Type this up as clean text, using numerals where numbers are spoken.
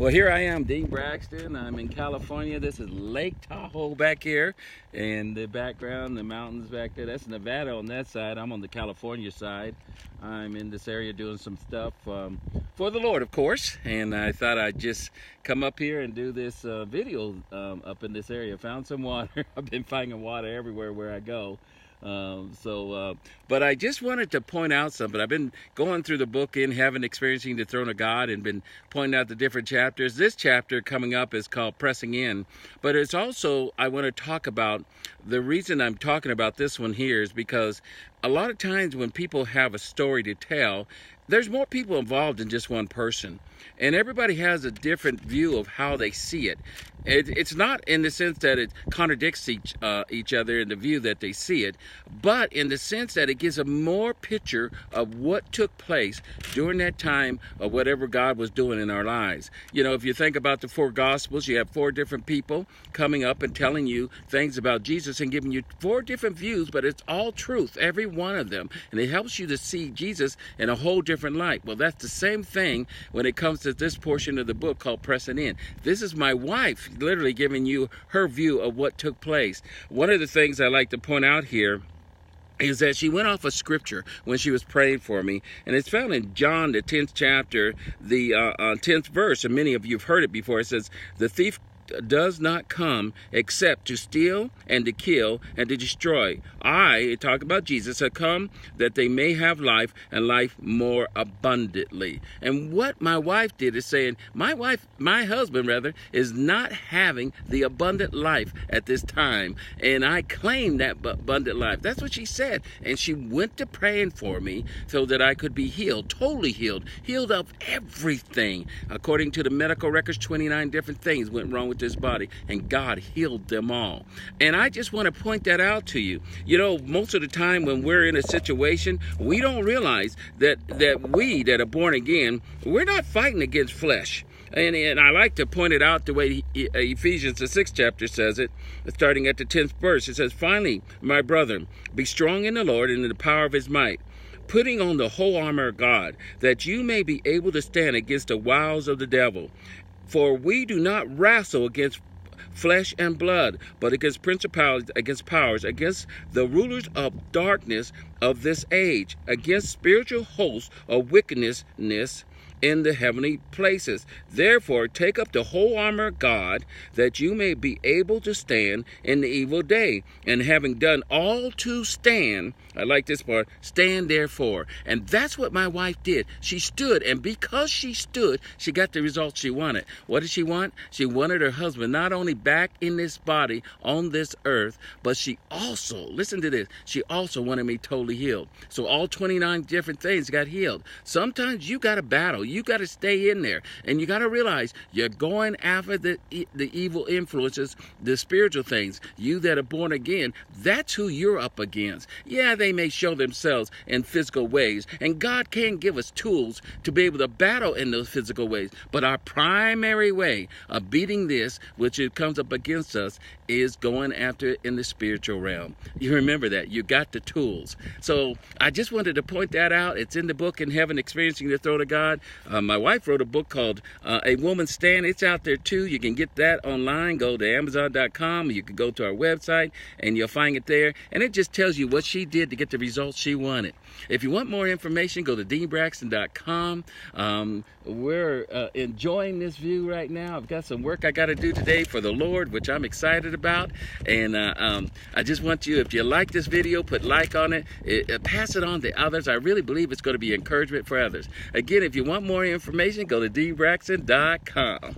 Well, here I am, Dean Braxton. I'm in California. This is Lake Tahoe back here. And the background, the mountains back there, that's Nevada on that side. I'm on the California side. I'm in this area doing some stuff for the Lord, of course. And I thought I'd just come up here and do this video up in this area. Found some water. I've been finding water everywhere where I go. But I just wanted to point out something. I've been going through the book In Heaven, Experiencing the Throne of God, and been pointing out the different chapters. This chapter coming up is called Pressing In, but it's also, I want to talk about, the reason I'm talking about this one here is because a lot of times when people have a story to tell, there's more people involved than just one person. And everybody has a different view of how they see it. It's not in the sense that it contradicts each other in the view that they see it, but in the sense that it gives a more picture of what took place during that time of whatever God was doing in our lives. You know, if you think about the four Gospels, you have four different people coming up and telling you things about Jesus and giving you four different views, but it's all truth, every one of them. And it helps you to see Jesus in a whole different light. Well, that's the same thing when it comes to this portion of the book called Pressing In. This is my wife literally giving you her view of what took place. One of the things I like to point out here is that she went off of scripture when she was praying for me, and it's found in John, the 10th chapter, the 10th verse, and many of you have heard it before. It says, "The thief does not come except to steal and to kill and to destroy. I," talk about Jesus, "have come that they may have life and life more abundantly." And what my wife did is saying, my husband rather, is not having the abundant life at this time. And I claim that abundant life. That's what she said. And she went to praying for me so that I could be healed, totally healed of everything. According to the medical records, 29 different things went wrong with this body, and God healed them all. And I just want to point that out to you. You know, most of the time when we're in a situation, we don't realize that we that are born again, we're not fighting against flesh. And I like to point it out the way Ephesians, the 6th chapter, says it, starting at the 10th verse. It says, "Finally, my brethren, be strong in the Lord and in the power of his might, putting on the whole armor of God, that you may be able to stand against the wiles of the devil. For we do not wrestle against flesh and blood, but against principalities, against powers, against the rulers of darkness of this age, against spiritual hosts of wickedness in the heavenly places. Therefore, take up the whole armor of God, that you may be able to stand in the evil day. And having done all to stand," I like this part, "stand therefore." And that's what my wife did. She stood, and because she stood, she got the results she wanted. What did she want? She wanted her husband not only back in this body on this earth, but she also, listen to this, she also wanted me totally healed. So all 29 different things got healed. Sometimes you got to battle. You got to stay in there, and you got to realize you're going after the evil influences, the spiritual things. You that are born again, that's who you're up against. Yeah, they may show themselves in physical ways, and God can give us tools to be able to battle in those physical ways. But our primary way of beating this, which it comes up against us, is going after it in the spiritual realm. You remember that. You got the tools. So I just wanted to point that out. It's in the book In Heaven, Experiencing the Throne of God. My wife wrote a book called A Woman's Stand. It's out there too. You can get that online. Go to Amazon.com. You can go to our website and you'll find it there. And it just tells you what she did to get the results she wanted. If you want more information, go to deanbraxton.com. We're enjoying this view right now. I've got some work I got to do today for the Lord, which I'm excited about. And I just want you, if you like this video, put like on it, pass it on to others. I really believe it's going to be encouragement for others. Again, if you want more information, go to deanbraxton.com.